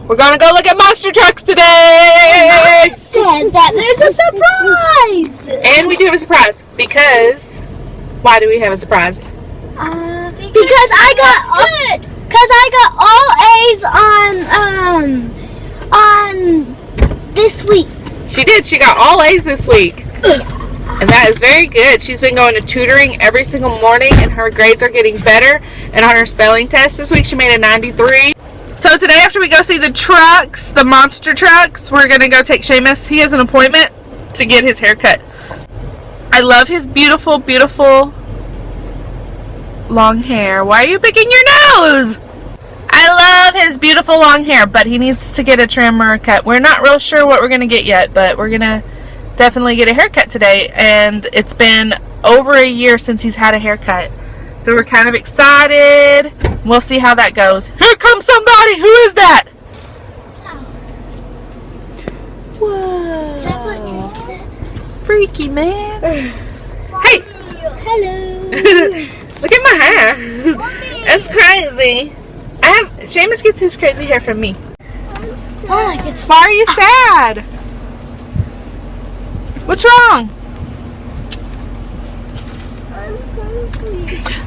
We're gonna go look at monster trucks today! Said that there's a surprise! And we do have a surprise because... Why do we have a surprise? Because I got on this week. She did. She got all A's this week. And that is very good. She's been going to tutoring every single morning, and her grades are getting better. And on her spelling test this week, she made a 93. So today, after we go see the trucks, the monster trucks, we're going to go take Seamus. He has an appointment to get his hair cut. I love his beautiful, beautiful long hair. Why are you picking your nose? I love his beautiful long hair, but he needs to get a trim or a cut. We're not real sure what we're going to get yet, but we're going to definitely get a haircut today. And it's been over a year since he's had a haircut. So we're kind of excited. We'll see how that goes. Here comes somebody! Who is that? Whoa. Freaky man. Hey! Hello. Look at my hair. That's crazy. Seamus gets his crazy hair from me. Oh my goodness. Why are you sad? What's wrong?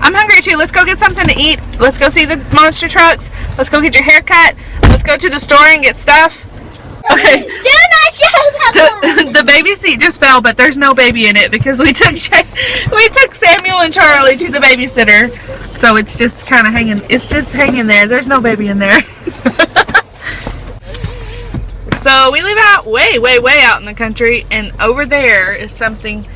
I'm hungry too. Let's go get something to eat. Let's go see the monster trucks. Let's go get your hair cut. Let's go to the store and get stuff. Okay. Do not show that. The baby seat just fell, but there's no baby in it because we took Samuel and Charlie to the babysitter. So it's just kind of hanging. It's just hanging there. There's no baby in there. So we live out way, way, way out in the country, and over there is something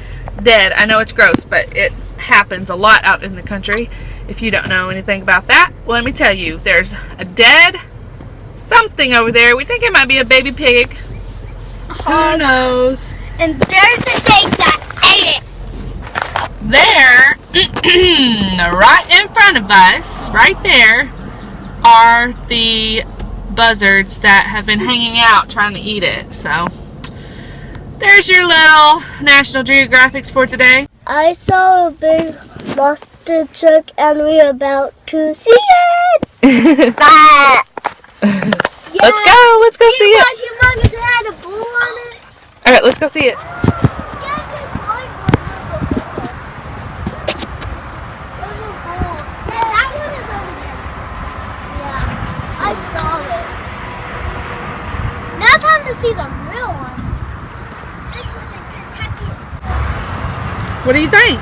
dead. I know it's gross, but it happens a lot out in the country. If you don't know anything about that, well, let me tell you. There's a dead something over there. We think it might be a baby pig. Who knows? And there's the things that ate it. There, right in front of us, right there, are the buzzards that have been hanging out trying to eat it. So there's your little National Geographics for today. I saw a big monster truck and we're about to see it. Yeah. Let's go see it. Humongous, it had a bull on it. All right, let's go see it. I saw it. Now time to see the real one. What do you think?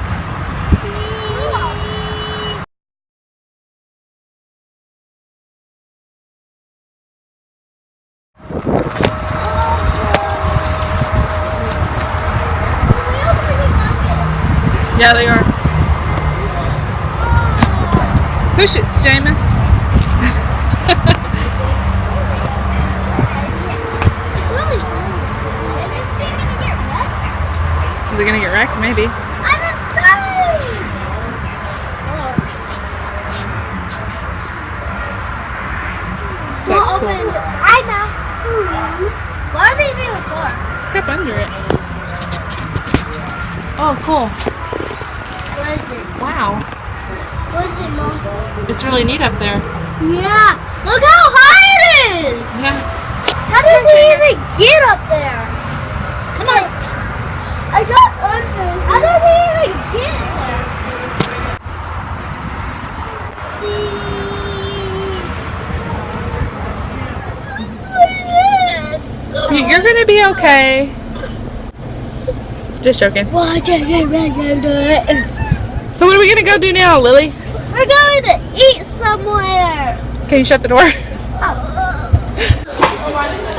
Yeah, they are. Push it, Seamus. Is it gonna get wrecked? Maybe. I'm inside! That's cool. I know. What are these even for? Look up under it. Oh, cool. What is it? Wow. What is it, Mom? It's really neat up there. Yeah. Look how high it is! Yeah. How does it even get up there? Come on. I got under. How does it even get there? You're gonna be okay. Just joking. So what are we gonna go do now, Lily? We're going to eat somewhere. Can you shut the door?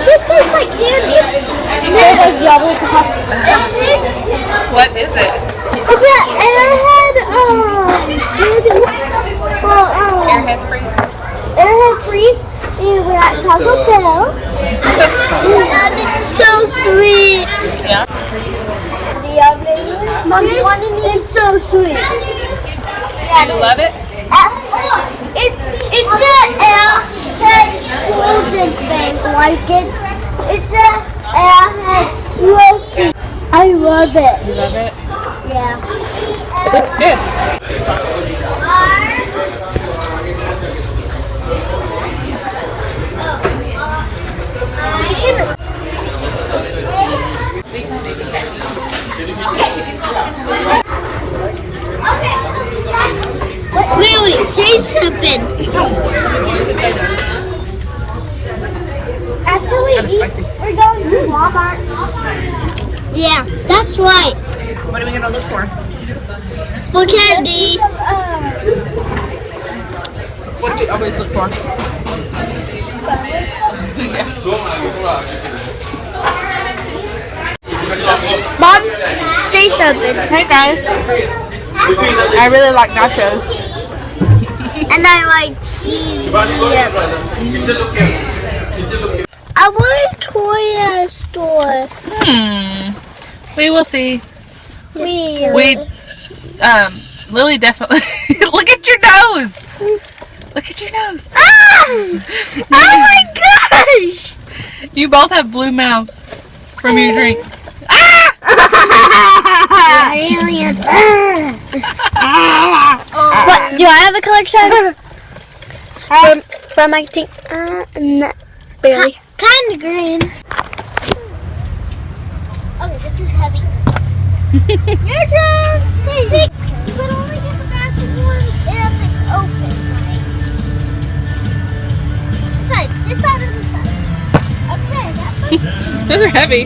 This tastes like candy. What is it? It's an Airhead, Airhead freeze. Airhead freeze. And we're at Taco Bell. And it's so sweet. Yeah. Mom, you want to eat? It's so sweet. Do you love it? It's an Airhead frozen thing. Like it. It's an Airhead so sweet. I love it. You love it? Yeah. It looks good. say something. After we eat, we're going to Walmart. Yeah, that's right. What are we gonna look for? For candy. What do we always look for? Mom, say something. Hey guys, I really like nachos. And I like cheese dips. I want a toy at a store. We will see. We Lily definitely. Look at your nose. Look at your nose. Ah! Oh my gosh! You both have blue mouths from your drink. Aliens. What? Do I have a color tag? From my thing? No, barely. Kind of green. Okay, this is heavy. Your turn. Hey, but only get the back ones if it's open, right? This side or this side? Okay, that's it. Those are heavy.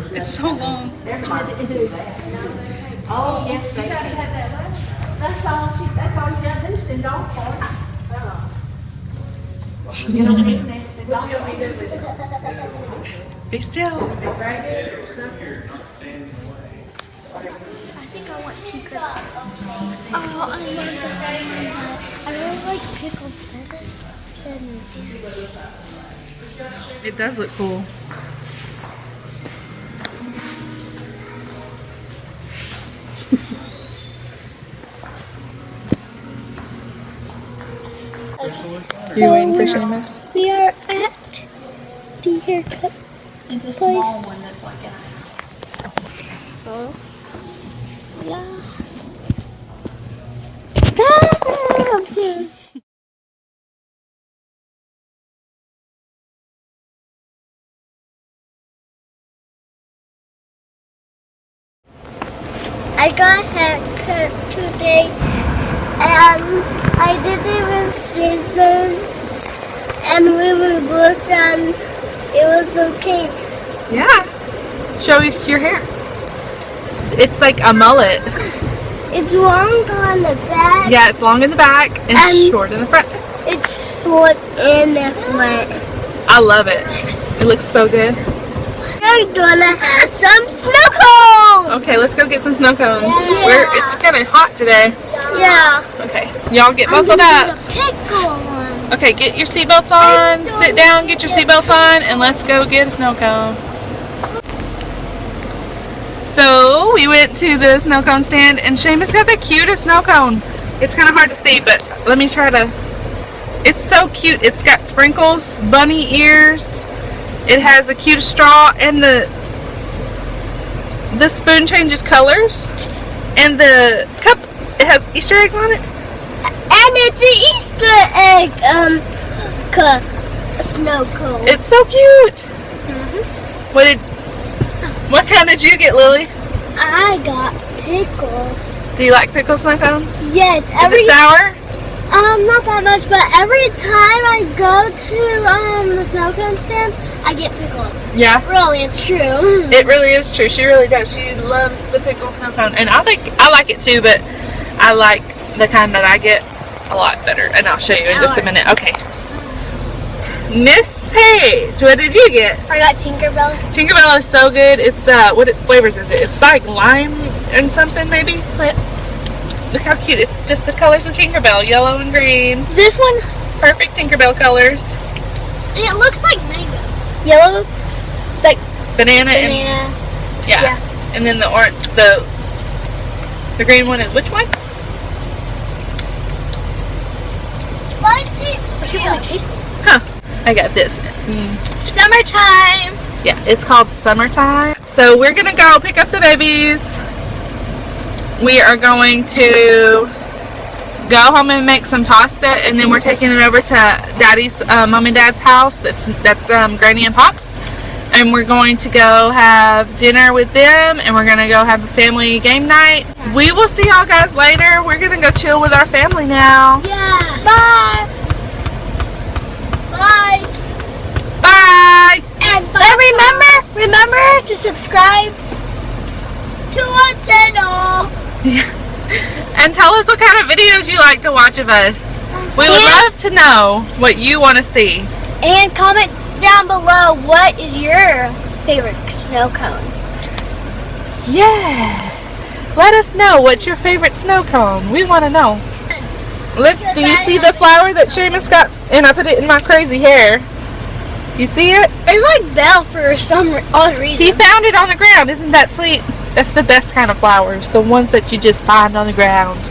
It's so long. Oh, yes, they can. That's all you gotta do, send off for it. You don't need that, send off for it. Be still. I think I want Tinker. Oh, I love that. I really like pickled better than It does look cool. You're waiting for Seamus? We are at the haircut It's a place. small one that's like an So, yeah. Stop! I got a haircut today, and I did it with scissors, and we were both, and it was okay. Yeah. Show us your hair. It's like a mullet. It's long on the back. Yeah, it's long in the back and short in the front. It's short in the front. I love it. It looks so good. I'm gonna have some snow cones. Okay, let's go get some snow cones. Yeah. It's kind of hot today. Yeah. Okay, y'all get I'm buckled gonna up. get a pickle one. Okay, get your seatbelts on, sit down, get your seatbelts on, and let's go get a snow cone. So, we went to the snow cone stand, and Seamus got the cutest snow cone. It's kind of hard to see, but let me try to... It's so cute. It's got sprinkles, bunny ears. It has a cute straw, and the spoon changes colors, and the cup, it has Easter eggs on it. And it's an Easter egg snow cone. It's so cute. What kind did you get, Lily? I got pickle. Do you like pickle snow cones? Yes. Is it sour? Not that much, but every time I go to the snow cone stand, I get pickle. Yeah. Really, it's true. It really is true. She really does. She loves the pickle snow cone, and I like it too. But I like the kind that I get a lot better, and I'll show you in just a minute. Okay. Miss Paige, what did you get? I got Tinkerbell. Tinkerbell is so good. It's what flavors is it? It's like lime and something maybe. What? Look how cute. It's just the colors of Tinkerbell, yellow and green. This one, Perfect Tinkerbell colors. it looks like mango. Yellow, it's like Banana. And yeah. And then the green one is which one? What is I can't really taste it. Huh. I got this. Summertime. Yeah, it's called Summertime. So we're gonna go pick up the babies. We are going to go home and make some pasta, and then we're taking it over to Daddy's mom and Dad's house. That's Granny and Pops, and we're going to go have dinner with them, and we're gonna go have a family game night. We will see y'all guys later. We're gonna go chill with our family now. Yeah. Bye. Bye. Bye. And remember to subscribe to our channel. And tell us what kind of videos you like to watch of us. We would love to know what you want to see. And comment down below, what is your favorite snow cone? Yeah. Let us know what's your favorite snow cone. We want to know. Look, do you see the flower that Seamus got? And I put it in my crazy hair. You see it? It's like Belle for some odd reason. He found it on the ground. Isn't that sweet? That's the best kind of flowers. The ones that you just find on the ground.